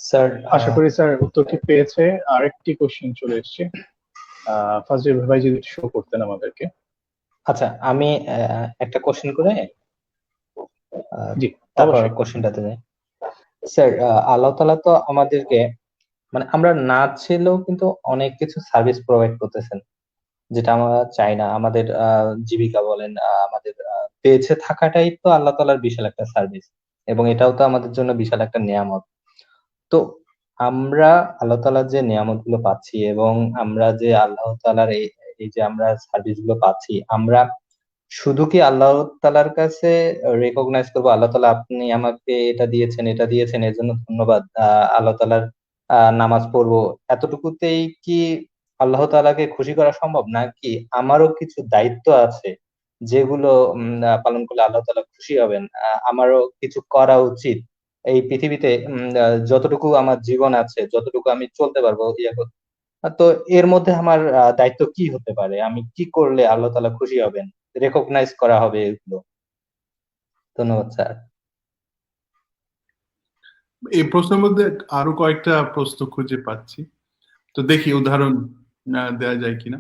Sir. আশা করি sir উত্তরটি পেয়েছে। আরেকটি কোশ্চেন চলে এসেছে, ফাজলিল ভাই যদি শো করতেন আমাদেরকে। আচ্ছা, আমি একটা কোশ্চেন করে জি তারপর অবশ্যই। কোশ্চেনটাতে যাই। স্যার, আল্লাহ তাআলা তো আমাদেরকে, মানে আমরা না চাইলেও কিন্তু অনেক কিছু সার্ভিস প্রোভাইড করতেছেন, যেটা আমরা চাই না। আমাদের জীবিকা বলেন, আমাদের বেঁচে থাকাটাই তো আল্লাহ তাআলার বিশাল একটা সার্ভিস, এবং এটাও তো আমাদের জন্য বিশাল একটা নিয়ামত। তো আমরা আল্লাহ তাআলার যে নিয়ামত গুলো পাচ্ছি, এবং আমরা যে আল্লাহ তাআলার এই এই যে আমরা সার্ভিস গুলো পাচ্ছি, আমরা শুধু কি আল্লাহ তাআলার কাছে রেকগনাইজ করবো, আল্লাহ তাআলা আপনি আমাকে এটা দিয়েছেন, এটা দিয়েছেন, এর জন্য ধন্যবাদ, আল্লাহ তাআলার নামাজ পড়বো, এতটুকুতেই কি আল্লাহ তাআলাকে খুশি করা সম্ভব? নাকি আমারও কিছু দায়িত্ব আছে যেগুলো পালন করলে আল্লাহ তাআলা খুশি হবেন? আমারও কিছু করা উচিত এই পৃথিবীতে, যতটুকু আমার জীবন আছে, যতটুকু আমি চলতে পারবো, তো এর মধ্যে আমার দায়িত্ব কি হতে পারে? আমি কি করলে আল্লাহ তাআলা খুশি হবেন, রেকগনাইজ করা হবে এগুলো? ধন্যবাদ স্যার। এই প্রশ্নের মধ্যে আরো কয়েকটা প্রশ্ন খুঁজে পাচ্ছি, তো দেখি উদাহরণ দেওয়া যায় কিনা।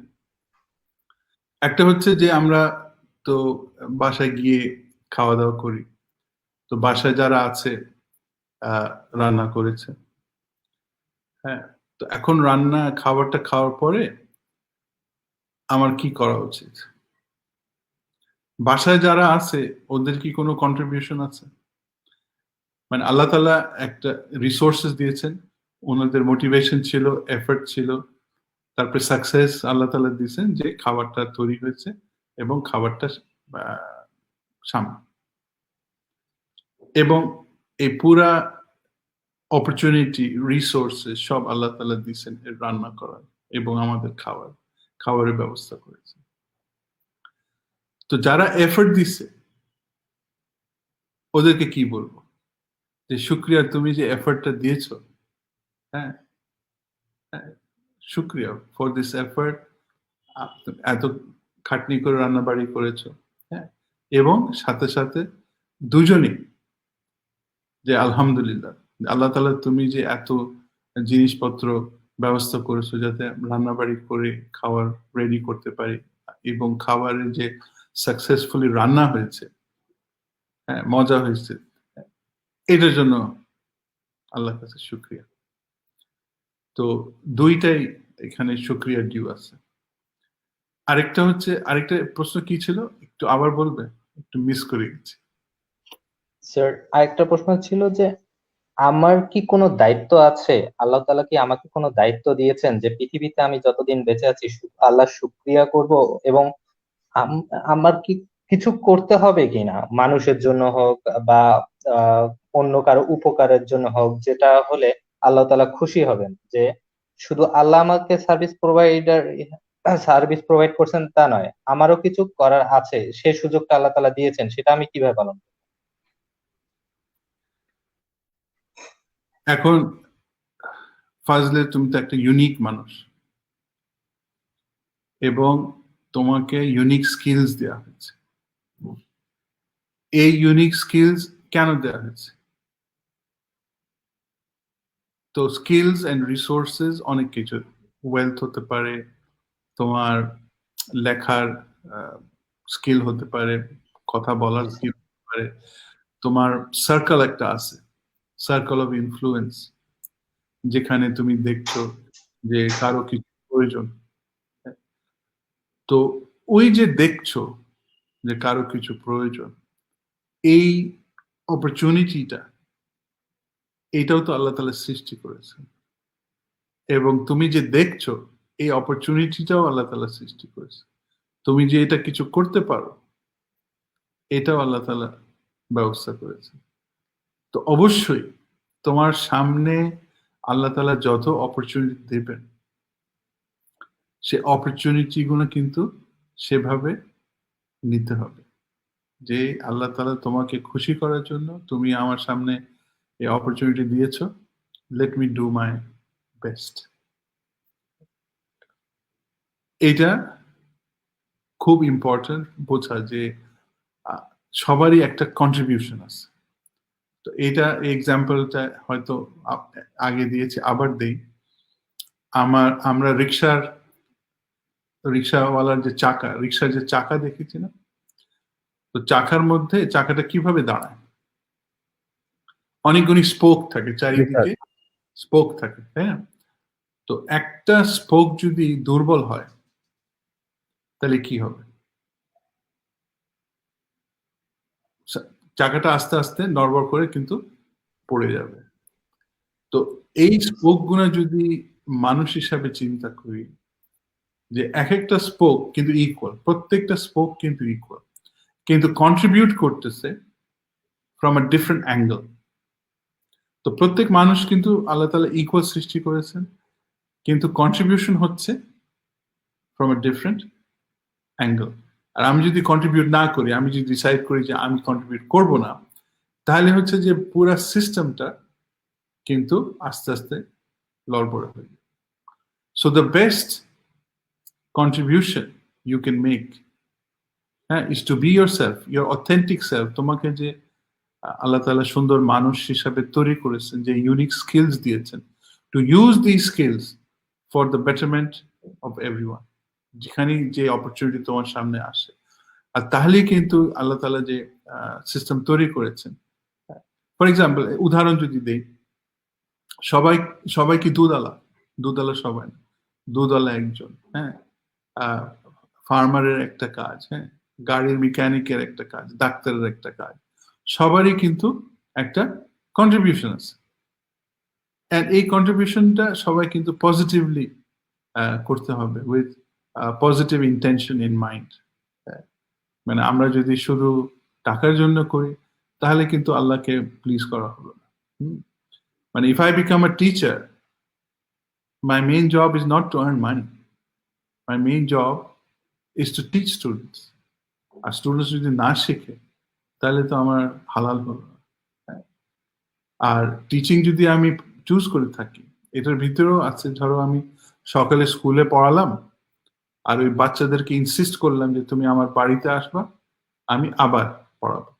একটা হচ্ছে যে আমরা তো বাসায় গিয়ে খাওয়া দাওয়া করি, তো বাসায় যারা আছে রান্না করেছে, হ্যাঁ, তো এখন রান্না খাবারটা খাওয়ার পরে আমার কি করা উচিত? বাসায় যারা আছে ওদের কি কোনো কন্ট্রিবিউশন আছে? মানে আল্লাহ তাআলা একটা রিসোর্সেস দিয়েছেন, ওনাদের মোটিভেশন ছিল, এফর্ট ছিল, তারপরে সাকসেস আল্লাহ তাআলা দিয়েছেন যে খাবারটা তৈরি হয়েছে এবং খাবারটা সামনে, এবং এই পুরা অপরচুনিটি রিসোর্সেস সব আল্লাহ তাআলা দিয়েছেন রান্না করার এবং আমাদের খাবারের ব্যবস্থা করেছে। তো যারা এফর্ট দিছে ওদেরকে কি বলবো যে শুকরিয়া, তুমি যে এফর্টটা দিয়েছো, হ্যাঁ, শুকরিয়া ফর দিস এফর্ট, এত খাটনি করে রান্না বাড়ি করেছো, হ্যাঁ, এবং সাথে সাথে দুজনেই যে আলহামদুলিল্লাহ, আল্লাহ তাআলা তুমি যে এত জিনিসপত্র ব্যবস্থা করেছো যাতে রান্না বাড়ি করে খাবার রেডি করতে পারি, এবং খাবারের যে সাকসেসফুলি রান্না হয়েছে, হ্যাঁ, মজা হয়েছে, এটার জন্য আল্লাহর কাছে শুকরিয়া। তো দুইটাই এখানে শুকরিয়া ডিউ আছে। আরেকটা প্রশ্ন কি ছিল, একটু আবার বলবে, একটু মিস করে গেছি। স্যার, আরেকটা প্রশ্ন ছিল যে আমার কি কোনো দায়িত্ব আছে? আল্লাহ তাআলা কি আমাকে কোনো দায়িত্ব দিয়েছেন যে পৃথিবীতে আমি যতদিন বেঁচে আছি আল্লাহর শুকরিয়া করব, এবং আমার কি কিছু করতে হবে কিনা, মানুষের জন্য হোক বা আহ অন্য কারো উপকারের জন্য হোক, যেটা হলে আল্লাহ তাআলা খুশি হবেন? যে শুধু আল্লাহ আমাকে সার্ভিস প্রোভাইড করছেন তা নয়, আমারও কিছু করার আছে, সে সুযোগটা আল্লাহ তাআলা দিয়েছেন, সেটা আমি কিভাবে পালন করব? এখন ফাজলে, তুমি তো একটা ইউনিক মানুষ এবং তোমাকে ইউনিক স্কিলস দেওয়া হয়েছে। এই ইউনিক স্কিলস কেন দেওয়া হয়েছে? তো স্কিলস এন্ড রিসোর্সেস অনেক কিছু, ওয়েলথ হতে পারে, তোমার লেখার স্কিল হতে পারে, কথা বলার স্কিল হতে পারে, তোমার সার্কেল একটা আছে, সার্কেল অফ ইনফ্লুয়েন্স, যেখানে তুমি দেখছো যে কারো কিছু প্রয়োজন, তো ওই যে দেখছো যে কারো কিছু প্রয়োজন, এই অপরচুনিটিটা, এটাও তো আল্লাহ তাআলা সৃষ্টি করেছেন, এবং তুমি যে দেখছো এই অপরচুনিটিটাও আল্লাহ তাআলা সৃষ্টি করেছে। তুমি যে এটা কিছু করতে পারো, এটাও আল্লাহ তাআলা ব্যবস্থা করেছে। তো অবশ্যই তোমার সামনে আল্লাহ তাআলা যত অপরচুনিটি দেবেন, সে অপরচুনিটি গুলো কিন্তু সেভাবে নিতে হবে যে আল্লাহ তাআলা তোমাকে খুশি করার জন্য তুমি আমার সামনে এই অপরচুনিটি দিয়েছো, let me do my best. এটা খুব ইম্পর্টেন্ট বোঝা যে আহ, সবারই একটা কন্ট্রিবিউশন আছে। তো এটা এক্সাম্পলটা হয়তো আগে দিয়েছি, আবার দেই। আমরা রিক্সাওয়ালার যে চাকা, রিক্সার যে চাকা দেখেছি না, তো চাকার মধ্যে চাকাটা কিভাবে দাঁড়ায়, অনেকগুলি স্পোক থাকে চারিদিকে, স্পোক থাকে, তাই না? তো একটা স্পোক যদি দুর্বল হয় তাহলে কি হবে? চাকাটা আস্তে আস্তে নড়বড় করে কিন্তু পড়ে যাবে। তো এই স্পোক গুলা যদি মানুষ হিসাবে চিন্তা করি, যে এক একটা স্পোক কিন্তু ইকুয়াল, প্রত্যেকটা স্পোক কিন্তু ইকুয়াল, কিন্তু কন্ট্রিবিউট করতেছে ফ্রম আ ডিফারেন্ট অ্যাঙ্গেল। তো প্রত্যেক মানুষ কিন্তু আল্লাহ তাআলা ইকুয়াল সৃষ্টি করেছেন, কিন্তু কন্ট্রিবিউশন হচ্ছে ফ্রম আ ডিফারেন্ট অ্যাঙ্গেল। আর আমি যদি কন্ট্রিবিউট না করি, আমি যদি ডিসাইড করি যে আমি কন্ট্রিবিউট করব না, তাহলে হচ্ছে যে পুরা সিস্টেমটা কিন্তু আস্তে আস্তে লড়বড়ে হয়ে যাবে। So the best contribution you can make, হ্যাঁ, is to be yourself, your authentic self. তোমাকে যে আল্লাহ তাআলা সুন্দর মানুষ হিসাবে তৈরি করেছেন, যে ইউনিক স্কিলস দিয়েছেন, to use this skills for the betterment of everyone, যেখানে যে অপরচুনিটি তোমার সামনে আসে। আর তাহলেই কিন্তু আল্লাহ তাআলা যে সিস্টেম তৈরি করেছেন, ফর এক্সাম্পল উদাহরণ যদি দেই, সবাই সবাই কি দুধওয়ালা? দুধওয়ালা সবাই না, দুধওয়ালা একজন, হ্যাঁ, ফার্মারের একটা কাজ, হ্যাঁ, গাড়ির মেকানিকের একটা কাজ, ডাক্তারের একটা কাজ, সবারই কিন্তু একটা কন্ট্রিবিউশন আছে। And এই কন্ট্রিবিউশনটা সবাই কিন্তু পজিটিভলি করতে হবে, with positive intention in mind. মানে আমরা যদি শুধু টাকার জন্য করি, তাহলে কিন্তু আল্লাহকে প্লিজ করা হলো না। মানে if I become a teacher, my main job is not to earn money. My main job is to teach students. আর স্টুডেন্টস যদি না শেখে তাহলে তো আমার হালাল হলো না। আর টিচিং যদি আমি চুজ করে থাকি, এটার ভিতরেও আছে, ধরো আমি সকালে স্কুলে পড়ালাম, আর ওই বাচ্চাদেরকে ইনসিস্ট করলাম যে তুমি আমার বাড়িতে আসবা, আমি আবার পড়াবো।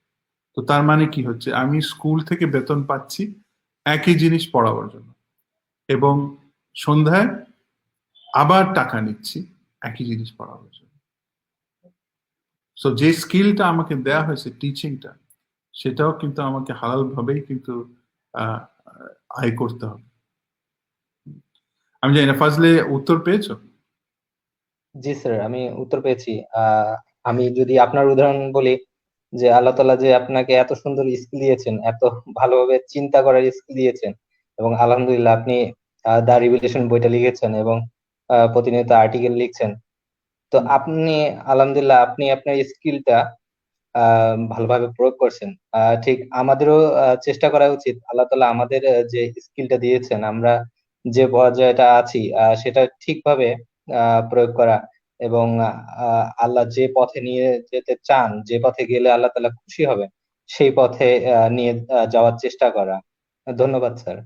তো তার মানে কি হচ্ছে, আমি স্কুল থেকে বেতন পাচ্ছি একই জিনিস পড়াবার জন্য, এবং সন্ধ্যায় আবার টাকা নিচ্ছি একই জিনিস পড়াবার জন্য। সো যে স্কিলটা আমাকে দেয়া হয়েছে, টিচিংটা, সেটাও কিন্তু আমাকে হালাল ভাবেই কিন্তু আয় করতে হবে। আমি জানি না, ফাজলে উত্তর পেয়েছো? জি স্যার, আমি উত্তর পেয়েছি। আমি যদি আপনার উদাহরণ বলি, যে আল্লাহ তাআলা যে আপনাকে এত সুন্দর স্কিল দিয়েছেন, এত ভালোভাবে চিন্তা করার স্কিল দিয়েছেন, এবং আলহামদুলিল্লাহ আপনি দা রিভিলেশন বইটা লিখেছেন এবং প্রতিনিয়ত আর্টিকেল লিখছেন। তো আপনি আলহামদুলিল্লাহ আপনি আপনার স্কিলটা ভালোভাবে প্রয়োগ করছেন। ঠিক আমাদেরও চেষ্টা করা উচিত, আল্লাহ তাআলা আমাদের যে স্কিলটা দিয়েছেন, আমরা যে পর্যায়টা আছি সেটা ঠিকভাবে প্রয়োগ করা, এবং আল্লাহ যে পথে নিয়ে যেতে চান, যে পথে গেলে আল্লাহ তাআলা খুশি হবে, সেই পথে নিয়ে যাওয়ার চেষ্টা করা। ধন্যবাদ স্যার।